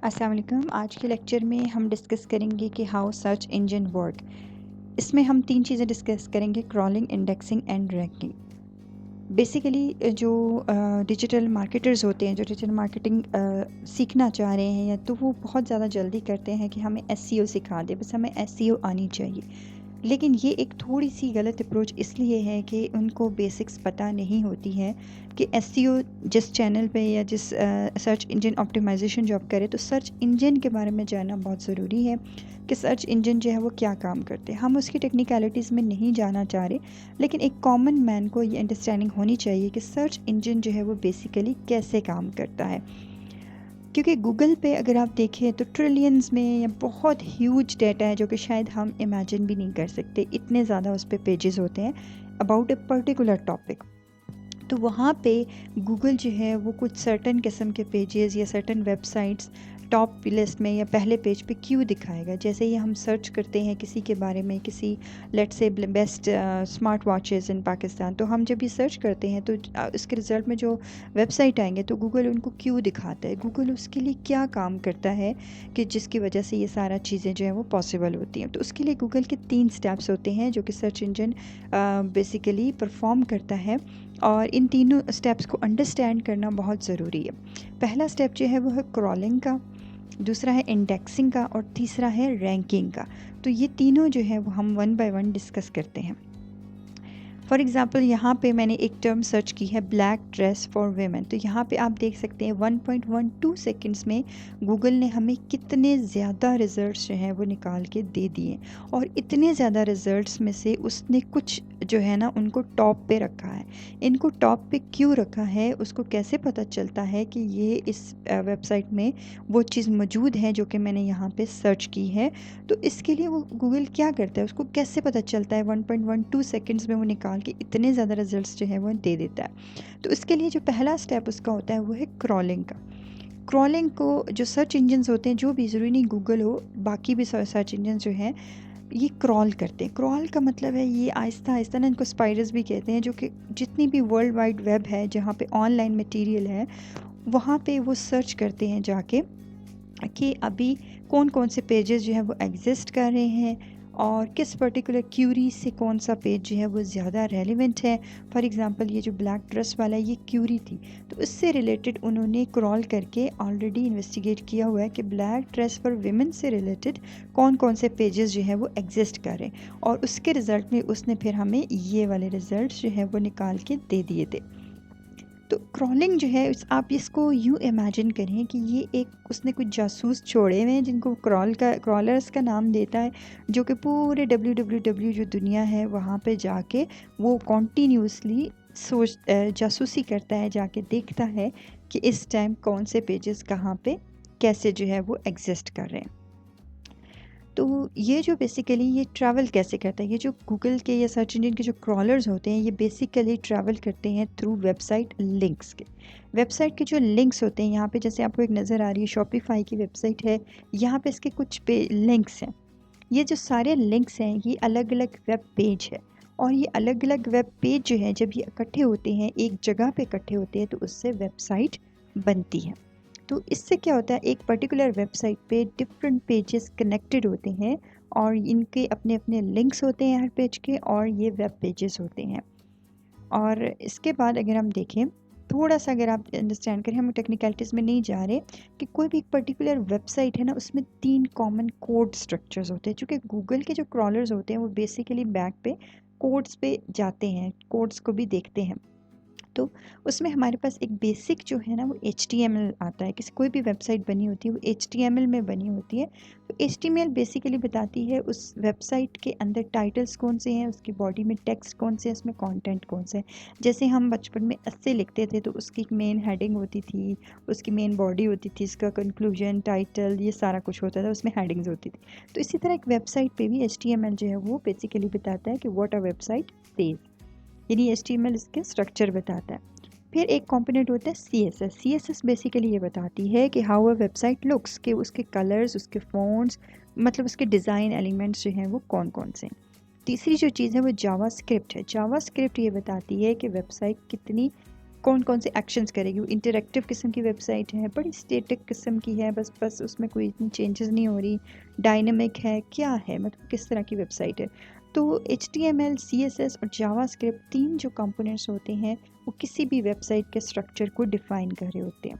अस्सलाम वालेकुम। आज के लेक्चर में हम डिस्कस करेंगे कि हाउ सर्च इंजन वर्क। इसमें हम तीन चीज़ें डिस्कस करेंगे: crawling, indexing and ranking. Basically जो डिजिटल मार्केटर्स होते हैं, जो डिजिटल मार्केटिंग सीखना चाह रहे हैं, या तो वो बहुत ज़्यादा जल्दी करते हैं कि हमें एसईओ सिखा दे, बस हमें एसईओ आनी चाहिए। लेकिन ये एक थोड़ी सी गलत अप्रोच इसलिए है कि उनको बेसिक्स पता नहीं होती है कि एसईओ जिस चैनल पे या जिस सर्च इंजन ऑप्टिमाइजेशन जॉब करे, तो सर्च इंजन के बारे में जानना बहुत ज़रूरी है कि सर्च इंजन जो है वो क्या काम करते हैं। हम उसकी टेक्निकलिटीज़ में नहीं जाना चाह रहे, लेकिन एक कॉमन मैन को ये अंडरस्टैंडिंग होनी चाहिए कि सर्च इंजन जो है वो बेसिकली कैसे काम करता है। क्योंकि गूगल पे अगर आप देखें तो ट्रिलियंस में या बहुत ह्यूज डेटा है जो कि शायद हम इमेजिन भी नहीं कर सकते, इतने ज़्यादा उस पर पेजेस होते हैं अबाउट ए पर्टिकुलर टॉपिक। तो वहाँ पे गूगल जो है वो कुछ सर्टन किस्म के पेजेस या सर्टन वेबसाइट्स टॉप लिस्ट में या पहले पेज पे क्यों दिखाएगा। जैसे ही हम सर्च करते हैं किसी के बारे में, किसी लेट्स से best smart watches in Pakistan, तो हम जब ये सर्च करते हैं तो उसके रिज़ल्ट में जो वेबसाइट आएंगे तो गूगल उनको क्यों दिखाता है, गूगल उसके लिए क्या काम करता है कि जिसकी वजह से ये सारा चीज़ें जो है वो पॉसिबल होती हैं। तो उसके लिए गूगल के 3 स्टेप्स होते हैं जो कि सर्च इंजन बेसिकली परफॉर्म करता है, और इन तीनों स्टेप्स को अंडरस्टैंड करना बहुत ज़रूरी है। पहला स्टेप जो है वो है क्रॉलिंग का, दूसरा है इंडेक्सिंग का, और तीसरा है रैंकिंग का। तो ये तीनों जो है वो हम वन बाय वन डिस्कस करते हैं। फॉर एग्ज़ाम्पल यहाँ पे मैंने एक टर्म सर्च की है, ब्लैक ड्रेस फॉर वेमेन। तो यहाँ पे आप देख सकते हैं 1.12 सेकंड्स में गूगल ने हमें कितने ज़्यादा रिज़ल्ट्स जो हैं वो निकाल के दे दिए, और इतने ज़्यादा रिज़ल्ट्स में से उसने कुछ जो है ना उनको टॉप पे रखा है। इनको टॉप पे क्यों रखा है, उसको कैसे पता चलता है कि ये इस वेबसाइट में वो चीज़ मौजूद है जो कि मैंने यहाँ पे सर्च की है। तो इसके लिए वो गूगल क्या करता है, उसको कैसे पता चलता है 1.12 सेकंड्स में वो निकाल के इतने ज़्यादा रिजल्ट्स जो है वो दे देता है। तो इसके लिए जो पहला स्टेप उसका होता है वो है क्रॉलिंग का। क्रॉलिंग को जो सर्च इंजन्स होते हैं, जो भी, ज़रूरी नहीं गूगल हो, बाकी भी सर्च इंजन जो हैं ये क्रॉल करते हैं। क्रॉल का मतलब है ये आहिस्ता आहिस्ता ना, इनको स्पाइडर्स भी कहते हैं, जो कि जितनी भी वर्ल्ड वाइड वेब है जहाँ पे ऑनलाइन मटेरियल है वहाँ पे वो सर्च करते हैं जाके कि अभी कौन कौन से पेजेस जो है वो एग्जिस्ट कर रहे हैं, और किस पर्टिकुलर क्यूरी से कौन सा पेज जो है वो ज़्यादा रेलिवेंट है। फॉर एग्ज़ाम्पल ये जो ब्लैक ड्रेस वाला है ये क्यूरी थी, तो इससे रिलेटेड उन्होंने क्रॉल करके ऑलरेडी इन्वेस्टिगेट किया हुआ है कि ब्लैक ड्रेस फॉर विमेन से रिलेटेड कौन कौन से पेजेस जो है वो एग्जिस्ट कर रहे हैं, और उसके रिज़ल्ट में उसने फिर हमें ये वाले रिज़ल्ट जो है वो निकाल के दे दिए थे। तो क्रॉलिंग जो है आप इसको यूँ इमेजिन करें कि ये एक उसने कुछ जासूस छोड़े हुए हैं जिनको क्रॉलर्स का नाम देता है, जो कि पूरे www जो दुनिया है वहाँ पे जाके वो कॉन्टीन्यूसली जासूसी करता है, जाके देखता है कि इस टाइम कौन से पेजेस कहाँ पे कैसे जो है वो एग्जिस्ट कर रहे हैं। तो ये जो बेसिकली ये ट्रैवल कैसे करता है, ये जो गूगल के या सर्च इंजन के जो क्रॉलर्स होते हैं ये बेसिकली ट्रैवल करते हैं थ्रू वेबसाइट लिंक्स के। वेबसाइट के जो लिंक्स होते हैं, यहाँ पे जैसे आपको एक नज़र आ रही है शॉपिफाई की वेबसाइट है, यहाँ पे इसके कुछ लिंक्स हैं। ये जो सारे लिंक्स हैं ये अलग अलग वेब पेज है, और ये अलग अलग वेब पेज जो है जब ये इकट्ठे होते हैं, एक जगह पे इकट्ठे होते हैं, तो उससे वेबसाइट बनती है। तो इससे क्या होता है, एक पर्टिकुलर वेबसाइट पे डिफरेंट पेजेस कनेक्टेड होते हैं, और इनके अपने अपने लिंक्स होते हैं हर पेज के, और ये वेब पेजेस होते हैं। और इसके बाद अगर हम देखें थोड़ा सा, अगर आप अंडरस्टैंड करें, हम टेक्निकलिटीज़ में नहीं जा रहे, कि कोई भी एक पर्टिकुलर वेबसाइट है ना उसमें 3 कॉमन कोड स्ट्रक्चर्स होते हैं। चूँकि गूगल के जो क्रॉलर्स होते हैं वो बेसिकली बैक पे कोड्स पे जाते हैं, कोड्स को भी देखते हैं। तो उसमें हमारे पास एक बेसिक जो है ना वो HTML आता है। किसी कोई भी वेबसाइट बनी होती है वो HTML में बनी होती है। तो HTML बेसिकली बताती है उस वेबसाइट के अंदर टाइटल्स कौन से हैं, उसकी बॉडी में टेक्स्ट कौन से हैं, उसमें कंटेंट कौन से हैं। जैसे हम बचपन में ऐसे लिखते थे तो उसकी एक मेन हेडिंग होती थी, उसकी मेन बॉडी होती थी, इसका कंक्लूजन, टाइटल, ये सारा कुछ होता था, उसमें हेडिंग्स होती थी। तो इसी तरह एक वेबसाइट पे भी HTML जो है वो बेसिकली बताता है कि व्हाट अ वेबसाइट सेज, यानी HTML इसके स्ट्रक्चर बताता है। फिर एक कंपोनेंट होता है CSS। CSS बेसिकली ये बताती है कि हाउ अ वेबसाइट लुक्स, कि उसके कलर्स, उसके फ़ॉन्ट्स, मतलब उसके डिज़ाइन एलिमेंट्स जो हैं वो कौन कौन से हैं। तीसरी जो चीज़ है वो जावास्क्रिप्ट है। जावास्क्रिप्ट ये बताती है कि वेबसाइट कितनी कौन कौन से एक्शंस करेगी। वो इंटरेक्टिव किस्म की वेबसाइट है, बड़ी स्टैटिक किस्म की है, बस उसमें कोई इतनी चेंजेस नहीं हो रही, डायनेमिक है, क्या है, मतलब किस तरह की वेबसाइट है। तो HTML, CSS और जावास्क्रिप्ट 3 जो कंपोनेंट्स होते हैं वो किसी भी वेबसाइट के स्ट्रक्चर को डिफ़ाइन कर रहे होते हैं।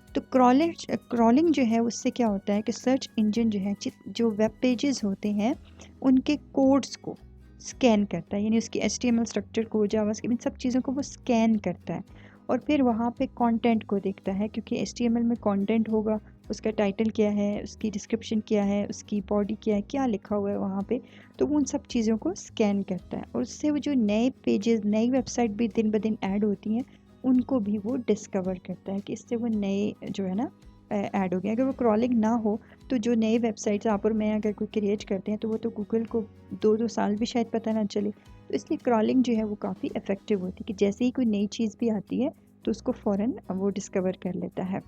तो क्रॉलिंग जो है उससे क्या होता है कि सर्च इंजन जो है जो वेब पेजेस होते हैं उनके कोड्स को स्कैन करता है, यानी उसकी HTML स्ट्रक्चर को, जावास्क्रिप्ट, इन सब चीज़ों को वो स्कैन करता है और फिर वहाँ पे कंटेंट को देखता है, क्योंकि HTML में कंटेंट होगा, उसका टाइटल क्या है, उसकी डिस्क्रिप्शन क्या है, उसकी बॉडी क्या है, क्या लिखा हुआ है वहाँ पे, तो वो उन सब चीज़ों को स्कैन करता है और उससे वो जो नए पेजेस, नई वेबसाइट भी दिन ब दिन ऐड होती हैं उनको भी वो डिस्कवर करता है कि इससे वो नए जो है ना ऐड हो गए। अगर वो क्रॉलिंग ना हो तो जो नए वेबसाइट्स आप और मैं अगर कोई क्रिएट करते हैं तो वो तो गूगल को 2-2 साल भी शायद पता ना चले। तो इसलिए क्रॉलिंग जो है वो काफ़ी इफ़ेक्टिव होती है कि जैसे ही कोई नई चीज़ भी आती है तो उसको फ़ौरन वो डिस्कवर कर लेता है।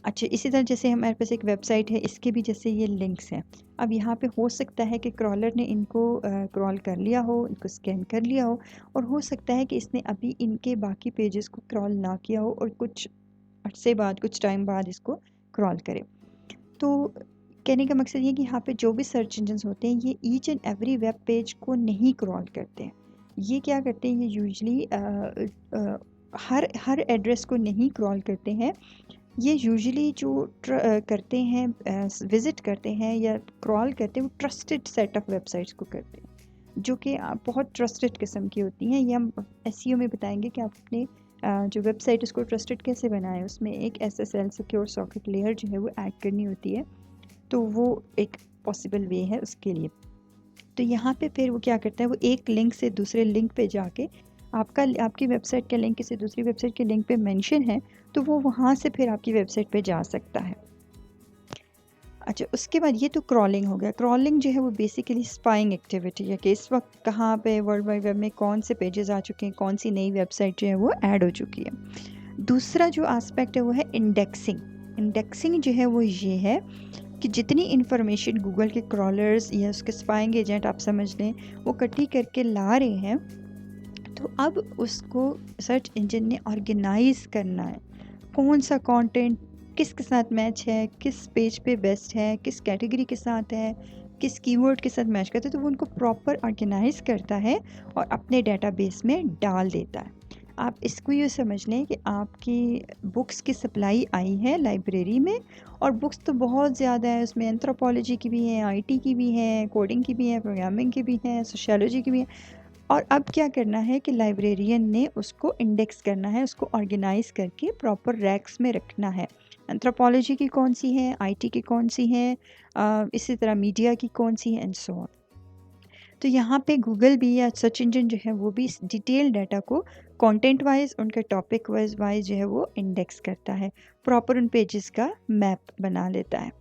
अच्छा, इसी तरह जैसे हमारे पास एक वेबसाइट है, इसके भी जैसे ये लिंक्स हैं। अब यहाँ पे हो सकता है कि क्रॉलर ने इनको क्रॉल कर लिया हो, इनको स्कैन कर लिया हो और हो सकता है कि इसने अभी इनके बाकी पेजेस को क्रॉल ना किया हो और कुछ अरसे बाद, कुछ टाइम बाद इसको क्रॉल करे। तो कहने का मकसद ये कि यहाँ पे जो भी सर्च इंजन्स होते हैं ये each and every web page को नहीं क्रॉल करते हैं। ये क्या करते हैं, ये यूजुअली हर एड्रेस को नहीं क्रॉल करते हैं। ये यूजुअली जो करते हैं, विज़िट करते हैं या क्रॉल करते हैं, वो ट्रस्टेड सेट ऑफ वेबसाइट्स को करते हैं जो कि बहुत ट्रस्टेड किस्म की होती हैं। ये हम SEO में बताएंगे कि आप अपने जो वेबसाइट उसको ट्रस्टेड कैसे बनाएं। उसमें एक SSL सिक्योर सॉकेट लेयर जो है वो ऐड करनी होती है, तो वो एक पॉसिबल वे है उसके लिए। तो यहाँ पे फिर वो क्या करता है, वो एक लिंक से दूसरे लिंक पे जाके आपकी वेबसाइट का लिंक किसी दूसरी वेबसाइट के लिंक पे मेंशन है तो वो वहाँ से फिर आपकी वेबसाइट पे जा सकता है। अच्छा, उसके बाद ये तो क्रॉलिंग हो गया। क्रॉलिंग जो है वो बेसिकली स्पाइंग एक्टिविटी है कि इस वक्त कहाँ पे वर्ल्ड वाइड वेब में कौन से पेजेस आ चुके हैं, कौन सी नई वेबसाइट जो है वो ऐड हो चुकी है। दूसरा जो एस्पेक्ट है वो है इंडेक्सिंग। इंडेक्सिंग जो है वो ये है कि जितनी इन्फॉर्मेशन गूगल के क्रॉलर्स या उसके स्पाइंग एजेंट आप समझ लें वो इकट्ठी करके ला रहे हैं, तो अब उसको सर्च इंजन ने ऑर्गेनाइज करना है। कौन सा कंटेंट किसके साथ मैच है, किस पेज पे बेस्ट है, किस कैटेगरी के साथ है, किस कीवर्ड के साथ मैच करता है, तो वो उनको प्रॉपर ऑर्गेनाइज करता है और अपने डेटाबेस में डाल देता है। आप इसको ये समझ लें कि आपकी बुक्स की सप्लाई आई है लाइब्रेरी में और बुक्स तो बहुत ज़्यादा है, उसमें एंथ्रोपोलॉजी की भी है, IT की भी है, कोडिंग की भी है, प्रोग्रामिंग की भी है, सोशियोलॉजी की भी है। और अब क्या करना है कि लाइब्रेरियन ने उसको इंडेक्स करना है, उसको ऑर्गेनाइज करके प्रॉपर रैक्स में रखना है। एंथ्रोपोलॉजी की कौन सी है, IT की कौन सी है, इसी तरह मीडिया की कौन सी है एंड सो ऑन। तो यहाँ पे गूगल भी या सर्च इंजन जो है वो भी इस डिटेल डाटा को कंटेंट वाइज, उनके टॉपिक वाइज जो है वो इंडेक्स करता है, प्रॉपर उन पेजेस का मैप बना लेता है।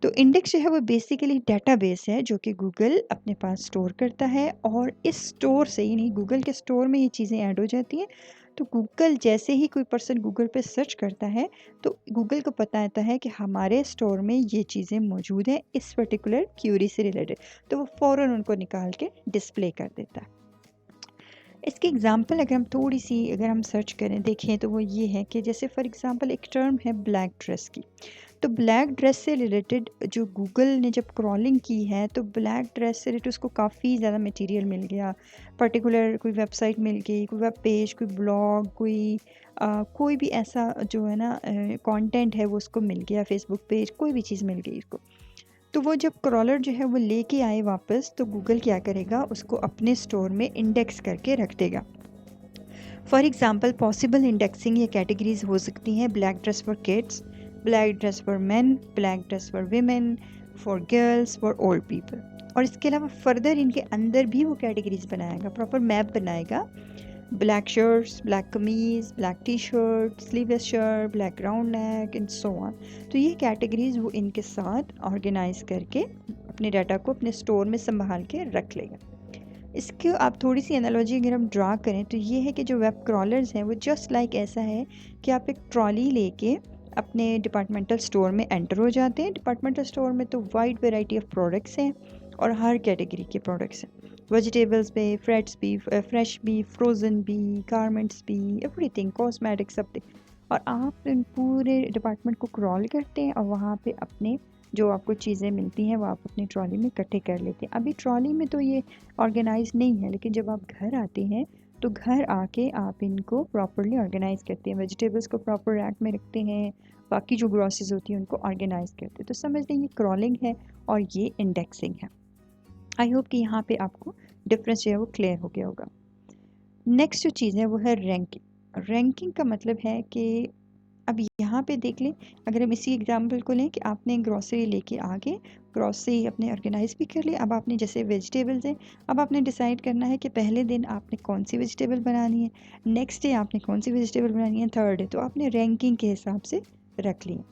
तो इंडेक्स जो है वो बेसिकली डेटाबेस है जो कि गूगल अपने पास स्टोर करता है और इस स्टोर से, यानी गूगल के स्टोर में ये चीज़ें ऐड हो जाती हैं। तो गूगल जैसे ही कोई पर्सन गूगल पे सर्च करता है तो गूगल को पता रहता है कि हमारे स्टोर में ये चीज़ें मौजूद हैं इस पर्टिकुलर क्यूरी से रिलेटेड, तो वो फ़ौरन उनको निकाल के डिस्प्ले कर देता है। इसकी एग्ज़ाम्पल अगर हम थोड़ी सी अगर हम सर्च करें देखें तो वो ये है कि जैसे फॉर एग्ज़ाम्पल एक टर्म है ब्लैक ड्रेस की। तो ब्लैक ड्रेस से रिलेटेड जो गूगल ने जब क्रॉलिंग की है तो ब्लैक ड्रेस से रिलेटेड उसको काफ़ी ज़्यादा मटेरियल मिल गया, पर्टिकुलर कोई वेबसाइट मिल गई, कोई वेब पेज, कोई ब्लॉग, कोई भी ऐसा जो है ना कंटेंट है वो उसको मिल गया, फेसबुक पेज, कोई भी चीज़ मिल गई उसको। तो वो जब क्रॉलर जो है वो लेके आए वापस तो गूगल क्या करेगा, उसको अपने स्टोर में इंडेक्स करके रख देगा। फॉर एग्ज़ाम्पल पॉसिबल इंडेक्सिंग या कैटेगरीज हो सकती हैं black dress for kids, black dress for main, black dress for women, for girls, for old people. और इसके अलावा फर्दर इनके अंदर भी वो कैटेगरीज बनाएगा, प्रॉपर मैप बनाएगा। Black shirts, black kameez, black T shirt, sleeveless shirt, black round neck and so on. तो ये कैटेगरीज वो इनके साथ ऑर्गेनाइज करके अपने डाटा को अपने स्टोर में संभाल के रख लेगा। इसके आप थोड़ी सी एनालॉजी अगर हम ड्रा करें तो ये है कि जो वेब क्रॉलर्स हैं वो जस्ट लाइक ऐसा है कि आप एक ट्रॉली लेके अपने डिपार्टमेंटल स्टोर में एंटर हो जाते हैं। डिपार्टमेंटल स्टोर में तो वाइड वैरायटी ऑफ प्रोडक्ट्स हैं और हर कैटेगरी के प्रोडक्ट्स हैं। वेजिटेबल्स पे, फ्रेश भी, फ्रोज़न भी, गारमेंट्स भी, एवरीथिंग, कॉस्मेटिक्स, सब। और आप इन पूरे डिपार्टमेंट को क्रॉल करते हैं और वहाँ पे अपने जो आपको चीज़ें मिलती हैं वो आप अपनी ट्रॉली में इकट्ठे कर लेते हैं। अभी ट्रॉली में तो ये ऑर्गेनाइज नहीं है, लेकिन जब आप घर आते हैं तो घर आके आप इनको प्रॉपरली ऑर्गेनाइज करते हैं, वेजिटेबल्स को प्रॉपर रैक में रखते हैं, बाकी जो ग्रॉसरीज होती हैं उनको ऑर्गेनाइज करते हैं। तो समझ लें ये क्रॉलिंग है और ये इंडेक्सिंग है। आई होप कि यहाँ पे आपको डिफरेंस जो है वो क्लियर हो गया होगा। नेक्स्ट जो चीज़ है वो है रैंकिंग। रैंकिंग का मतलब है कि अब यहाँ पे देख लें, अगर हम इसी एग्जांपल को लें कि आपने ग्रॉसरी लेके आ गए, ग्रॉसरी अपने ऑर्गेनाइज भी कर लिया। अब आपने जैसे वेजिटेबल्स हैं, अब आपने डिसाइड करना है कि पहले दिन आपने कौन सी वेजिटेबल बनानी है, नेक्स्ट डे आपने कौन सी वेजिटेबल बनानी है, थर्ड डे। तो आपने रैंकिंग के हिसाब से रख लिया।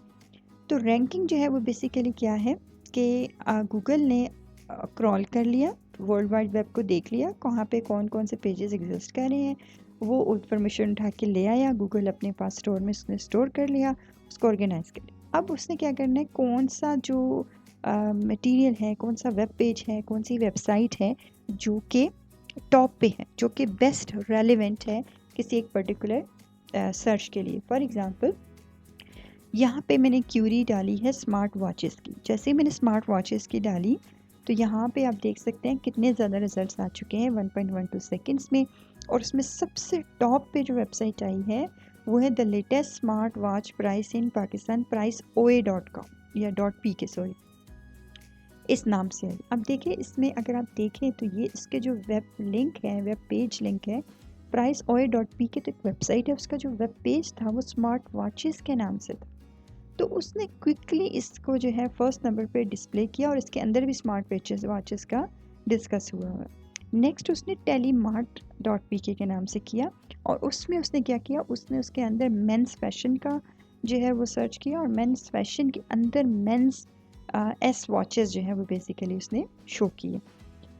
तो रैंकिंग जो है वो बेसिकली क्या है कि गूगल ने क्रॉल कर लिया, वर्ल्ड वाइड वेब को देख लिया, कहाँ पे कौन कौन से पेजेस एग्जिस्ट कर रहे हैं, वो इंफॉर्मेशन उठा के ले आया, गूगल अपने पास स्टोर में उसने स्टोर कर लिया, उसको ऑर्गेनाइज कर लिया। अब उसने क्या करना है, कौन सा जो मटेरियल है, कौन सा वेब पेज है, कौन सी वेबसाइट है जो कि टॉप पे है, जो कि बेस्ट रेलिवेंट है किसी एक पर्टिकुलर सर्च के लिए। फॉर एग्ज़ाम्पल यहाँ पे मैंने क्यूरी डाली है स्मार्ट वॉचेस की। जैसे ही मैंने स्मार्ट वॉचेस की डाली तो यहाँ पे आप देख सकते हैं कितने ज़्यादा रिजल्ट्स आ चुके हैं 1.12 सेकंड्स में। और उसमें सबसे टॉप पे जो वेबसाइट आई है वो है the latest smart watch price in Pakistan, priceoa.com या .pk, सॉरी, इस नाम से है। अब देखिए इसमें अगर आप देखें तो ये इसके जो वेब लिंक है, वेब पेज लिंक है priceoa.pk, तो एक वेबसाइट है, उसका जो वेब पेज था वो स्मार्ट वॉचेस के नाम से था। तो उसने क्विकली इसको जो है फर्स्ट नंबर पे डिस्प्ले किया और इसके अंदर भी स्मार्ट वॉचेस का डिस्कस हुआ है। नेक्स्ट उसने teleMart.pk के नाम से किया और उसमें उसने क्या किया, उसने उसके अंदर मेंस फैशन का जो है वो सर्च किया और मेंस फैशन के अंदर मेंस एस वॉचेस जो है वो बेसिकली उसने शो किए।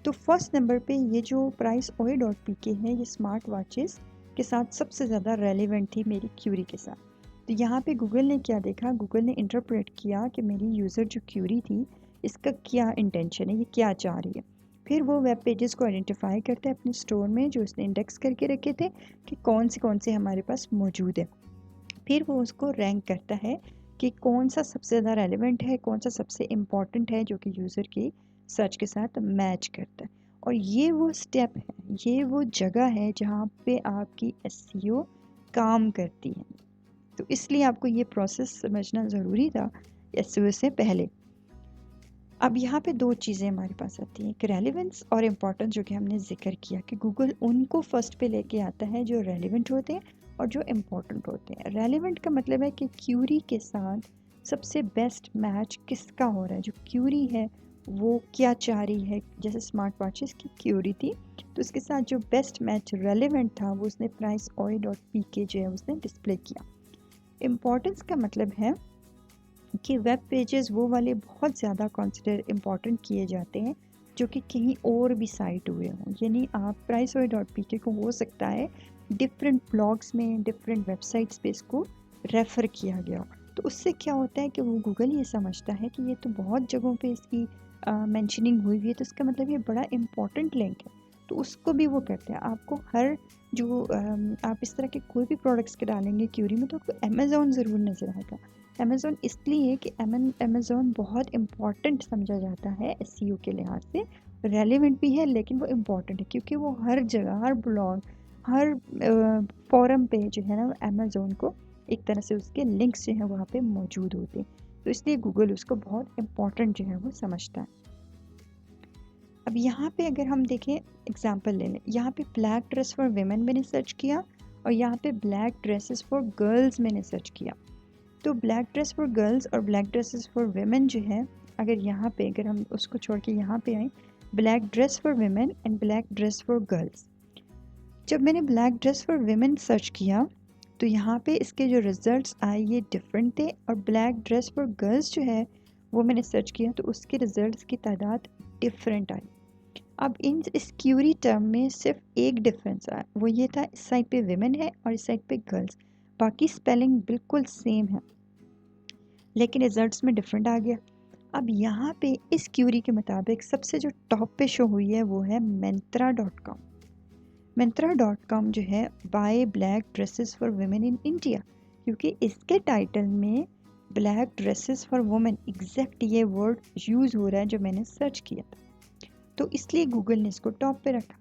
तो फर्स्ट नंबर पे ये जो priceoa.pk है ये स्मार्ट वॉचेस के साथ सबसे ज़्यादा रेलिवेंट थी मेरी क्यूरी के साथ। तो यहाँ पे गूगल ने क्या देखा, गूगल ने इंटरप्रेट किया कि मेरी यूज़र जो क्यूरी थी इसका क्या इंटेंशन है, ये क्या चाह रही है। फिर वो वेब पेजेस को आइडेंटिफाई करते हैं अपने स्टोर में जो उसने इंडेक्स करके रखे थे कि कौन से हमारे पास मौजूद है। फिर वो उसको रैंक करता है कि कौन सा सबसे ज़्यादा रेलिवेंट है, कौन सा सबसे इम्पॉर्टेंट है जो कि यूज़र की सर्च के साथ मैच करता है। और ये वो स्टेप है, ये वो जगह है जहाँ पे आपकी एसईओ काम करती है। तो इसलिए आपको ये प्रोसेस समझना ज़रूरी था एसईओ से पहले। अब यहाँ पे दो चीज़ें हमारे पास आती हैं, एक रेलेवेंस और इम्पोर्टेंस, जो कि हमने जिक्र किया कि गूगल उनको फर्स्ट पे लेके आता है जो रेलेवेंट होते हैं और जो इम्पोर्टेंट होते हैं। रेलेवेंट का मतलब है कि क्यूरी के साथ सबसे बेस्ट मैच किसका हो रहा है, जो क्यूरी है वो क्या चाह रही है। जैसे स्मार्ट वॉचेस की क्यूरी थी तो उसके साथ जो बेस्ट मैच रेलेवेंट था वो उसने priceoa.pk जो है उसने डिस्प्ले किया। इम्पोर्टेंस का मतलब है कि वेब पेजेस वो वाले बहुत ज़्यादा कंसिडर इम्पॉर्टेंट किए जाते हैं जो कि कहीं और भी साइट हुए हों। यानी आप priceoa.pk को हो सकता है डिफरेंट ब्लॉग्स में, डिफरेंट वेबसाइट्स पे इसको रेफ़र किया गया हो। तो उससे क्या होता है कि वो गूगल ये समझता है कि ये तो बहुत जगहों पे इसकी मेंशनिंग हुई हुई है, तो इसका मतलब ये बड़ा इम्पॉर्टेंट लिंक है, तो उसको भी वो करते हैं। आपको हर जो आप इस तरह के कोई भी प्रोडक्ट्स के डालेंगे क्यूरी में तो आपको अमेज़ॉन ज़रूर नज़र आएगा। अमेज़ॉन इसलिए कि अमेज़ॉन बहुत इम्पॉर्टेंट समझा जाता है एसईओ के लिहाज से, रेलेवेंट भी है लेकिन वो इम्पॉर्टेंट है क्योंकि वो हर जगह, हर ब्लॉग, हर फोरम पे जो है ना अमेज़ॉन को एक तरह से उसके लिंक्स जो हैं वहाँ पे मौजूद होते हैं। तो इसलिए गूगल उसको बहुत इम्पॉर्टेंट जो है वो समझता है। अब यहाँ पे अगर हम देखें, एग्जांपल ले लें, यहाँ पे ब्लैक ड्रेस फॉर वेमेन मैंने सर्च किया और यहाँ पे ब्लैक ड्रेसेस फॉर गर्ल्स मैंने सर्च किया। तो ब्लैक ड्रेस फॉर गर्ल्स और ब्लैक ड्रेसेस फॉर वेमेन जो है, अगर यहाँ पे अगर हम उसको छोड़ के यहाँ पे आए, black dress for women and black dress for girls, जब मैंने black dress for women search किया तो यहाँ पे इसके जो रिज़ल्ट्स आए ये डिफरेंट थे और ब्लैक ड्रेस फॉर गर्ल्स जो है वो मैंने सर्च किया तो उसके रिज़ल्ट्स की तादाद डिफरेंट आई। अब इस क्यूरी टर्म में सिर्फ एक डिफरेंस आया, वो ये था इस साइड पे वेमेन है और इस साइड पे गर्ल्स, बाकी स्पेलिंग बिल्कुल सेम है लेकिन रिजल्ट्स में डिफरेंट आ गया। अब यहाँ पे इस क्यूरी के मुताबिक सबसे जो टॉप पे शो हुई है वो है Myntra.com। Myntra.com जो है buy black dresses for women in India, क्योंकि इसके टाइटल में black dresses for women exact ये वर्ड यूज़ हो रहा है जो मैंने सर्च किया था, तो इसलिए गूगल ने इसको टॉप पे रखा।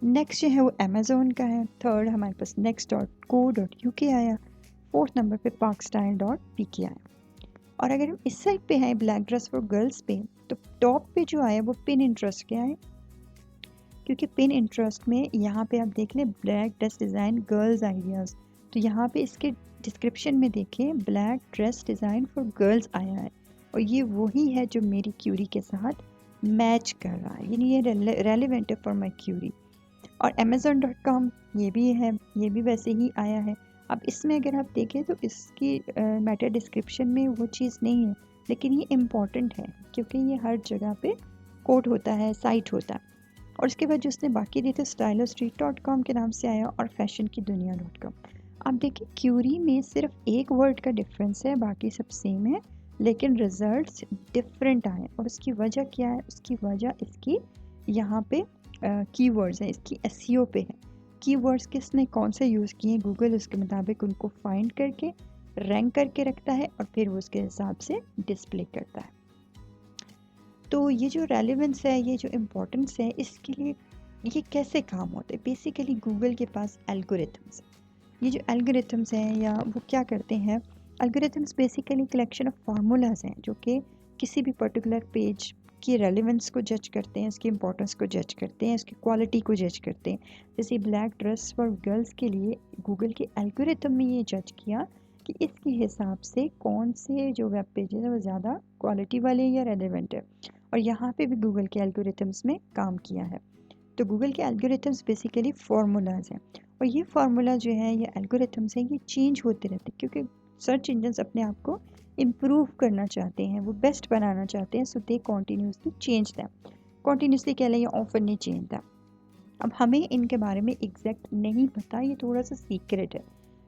नेक्स्ट जो है वो अमेज़ोन का है। थर्ड हमारे पास next.co.uk आया। फोर्थ नंबर पे parkstyle.pk आया। और अगर हम इस साइड पे हैं ब्लैक ड्रेस फॉर गर्ल्स पे, तो टॉप पे जो आया वो पिन इंटरेस्ट के आए, क्योंकि पिन इंटरेस्ट में यहाँ पे आप देख लें black dress design girls ideas, तो यहाँ पे इसके डिस्क्रिप्शन में देखें black dress design for girls आया है, और ये वही है जो मेरी क्यूरी के साथ मैच कर रहा है, यानी ये रेलिवेंट है फॉर माई क्यूरी। और Amazon.com ये भी है, ये भी वैसे ही आया है। अब इसमें अगर आप देखें तो इसकी मैटर डिस्क्रिप्शन में वो चीज़ नहीं है, लेकिन ये इम्पॉर्टेंट है क्योंकि ये हर जगह पे कोड होता है, साइट होता है। और उसके बाद जो उसने बाकी दिए थे stylostreet.com के नाम से आया और fashionkidunia.com। आप देखिए क्यूरी में सिर्फ एक वर्ड का डिफरेंस है, बाकी सब सेम है, लेकिन रिजल्ट्स डिफरेंट आए। और उसकी वजह क्या है? उसकी वजह इसकी यहाँ पे कीवर्ड्स हैं, इसकी एसईओ पे है। कीवर्ड्स किसने कौन से यूज़ किए, गूगल उसके मुताबिक उनको फाइंड करके रैंक करके रखता है और फिर वो उसके हिसाब से डिस्प्ले करता है। तो ये जो रेलेवेंस है, ये जो इम्पोर्टेंस है, इसके लिए ये कैसे काम होता है? बेसिकली गूगल के पास एल्गोरिथम्स, ये जो एल्गोरिथम्स हैं या वो क्या करते हैं, algorithms basically collection of formulas हैं जो कि किसी भी पर्टिकुलर पेज की रेलेवेंस को जज करते हैं, इसकी इंपॉर्टेंस को जज करते हैं, इसकी क्वालिटी को जज करते हैं। जैसे ब्लैक ड्रेस फॉर गर्ल्स के लिए गूगल के एल्गोरिथम में ये जज किया कि इसके हिसाब से कौन से जो वेब पेजेस हैं वो ज़्यादा क्वालिटी वाले या रेलेवेंट है, और यहाँ पे भी गूगल के एल्गोरिथम्स में काम किया है। तो गूगल के एल्गोरिथम्स बेसिकली फार्मूलाज हैं, और ये फार्मूला जो है, ये एल्गोरिथम्स हैं, ये चेंज होते रहते हैं क्योंकि सर्च इंजन्स अपने आप को इम्प्रूव करना चाहते हैं, वो बेस्ट बनाना चाहते हैं, सो दे कॉन्टीन्यूसली चेंज दैम। कॉन्टीन्यूसली कह लें या ऑफन नहीं चेंज दैम। अब हमें इनके बारे में एग्जैक्ट नहीं पता, ये थोड़ा सा सीक्रेट है,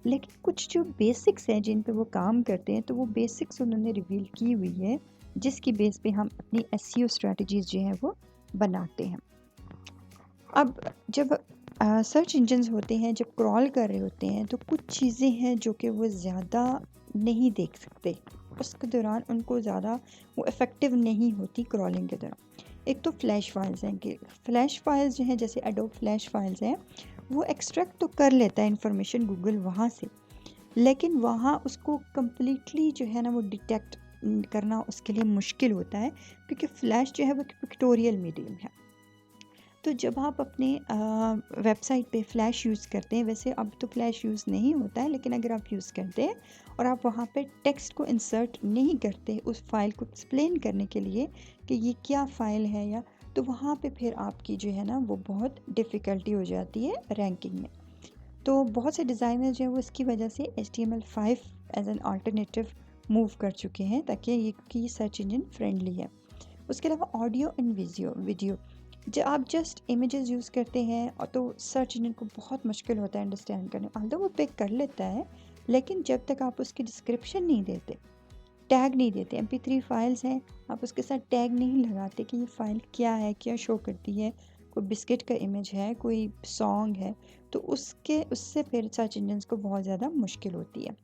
लेकिन कुछ जो बेसिक्स हैं जिन पे वो काम करते हैं, तो वो बेसिक्स उन्होंने रिवील की हुई है, जिसकी बेस पे हम अपनी एसईओ स्ट्रेटजीज जो है वो बनाते हैं। अब जब सर्च इंजन्स होते हैं, जब क्रॉल कर रहे होते हैं, तो कुछ चीज़ें हैं जो कि वो ज़्यादा नहीं देख सकते, उसके दौरान उनको ज़्यादा वो इफ़ेक्टिव नहीं होती क्रॉलिंग के दौरान। एक तो फ्लैश फाइल्स हैं, कि फ्लैश फाइल्स जो हैं जैसे एडोब फ्लैश फाइल्स हैं, वो एक्सट्रैक्ट तो कर लेता है इंफॉर्मेशन गूगल वहाँ से, लेकिन वहाँ उसको कम्प्लीटली जो है ना वो डिटेक्ट करना उसके लिए मुश्किल होता है, क्योंकि फ्लैश जो है वो पिक्टोरियल मीडियम है। तो जब आप अपने वेबसाइट पे फ्लैश यूज़ करते हैं, वैसे अब तो फ्लैश यूज़ नहीं होता है, लेकिन अगर आप यूज़ करते हैं और आप वहाँ पे टेक्स्ट को इंसर्ट नहीं करते उस फाइल को एक्सप्लेन करने के लिए कि ये क्या फ़ाइल है, या तो वहाँ पे फिर आपकी जो है ना वो बहुत डिफ़िकल्टी हो जाती है रैंकिंग में। तो बहुत से डिज़ाइनर जो है वो इसकी वजह से HTML5 as an alternative move कर चुके हैं, ताकि ये, क्योंकि ये सर्च इंजन फ्रेंडली है। उसके अलावा ऑडियो एंड वीडियो, जब आप जस्ट इमेजेस यूज़ करते हैं और तो सर्च इंजन को बहुत मुश्किल होता है अंडरस्टैंड करने, although वो पिक कर लेता है, लेकिन जब तक आप उसकी डिस्क्रिप्शन नहीं देते, टैग नहीं देते, MP3 फाइल्स हैं, आप उसके साथ टैग नहीं लगाते कि ये फ़ाइल क्या है, क्या शो करती है, कोई बिस्किट का इमेज है, कोई सॉन्ग है, तो उससे फिर सर्च इंजन्स को बहुत ज़्यादा मुश्किल होती है।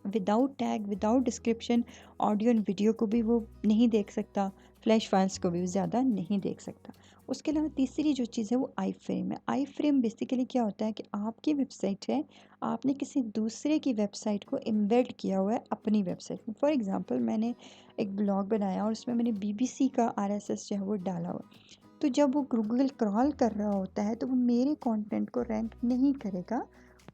Without tag, without description, audio and video को भी वो नहीं देख सकता, फ्लैश फाइल्स को भी ज़्यादा नहीं देख सकता। उसके अलावा तीसरी जो चीज़ है वो आई फ्रेम है। आई फ्रेम बेसिकली क्या होता है कि आपकी वेबसाइट है, आपने किसी दूसरे की वेबसाइट को एम्बेड किया हुआ है अपनी वेबसाइट में। फॉर एग्ज़ाम्पल मैंने एक ब्लॉग बनाया और उसमें मैंने BBC का RSS जो है वो डाला हुआ, तो जब वो गूगल क्रॉल कर रहा होता है तो वो मेरे कंटेंट को रैंक नहीं करेगा,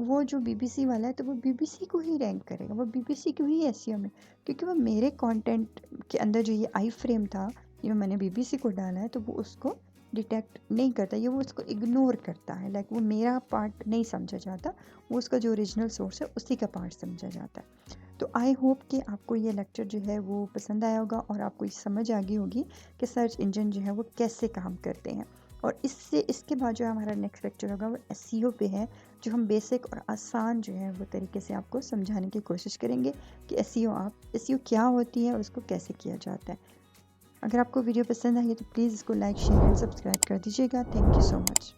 वो जो BBC वाला है तो वो BBC को ही रैंक करेगा, वो BBC को ही एसईओ में, क्योंकि वो मेरे कंटेंट के अंदर जो ये आई फ्रेम था, ये मैंने BBC को डाला है, तो वो उसको डिटेक्ट नहीं करता, ये वो उसको इग्नोर करता है, लाइक वो मेरा पार्ट नहीं समझा जाता, वो उसका जो ओरिजिनल सोर्स है उसी का पार्ट समझा जाता है। तो आई होप कि आपको ये लेक्चर जो है वो पसंद आया होगा और आपको ये समझ आ गई होगी कि सर्च इंजन जो है वो कैसे काम करते हैं। और इसके बाद जो हमारा नेक्स्ट लेक्चर होगा वो एसईओ पे है, जो हम बेसिक और आसान जो है वो तरीके से आपको समझाने की कोशिश करेंगे कि एसईओ क्या होती है और उसको कैसे किया जाता है। अगर आपको वीडियो पसंद आई है तो प्लीज़ इसको लाइक शेयर एंड सब्सक्राइब कर दीजिएगा। Thank you so much.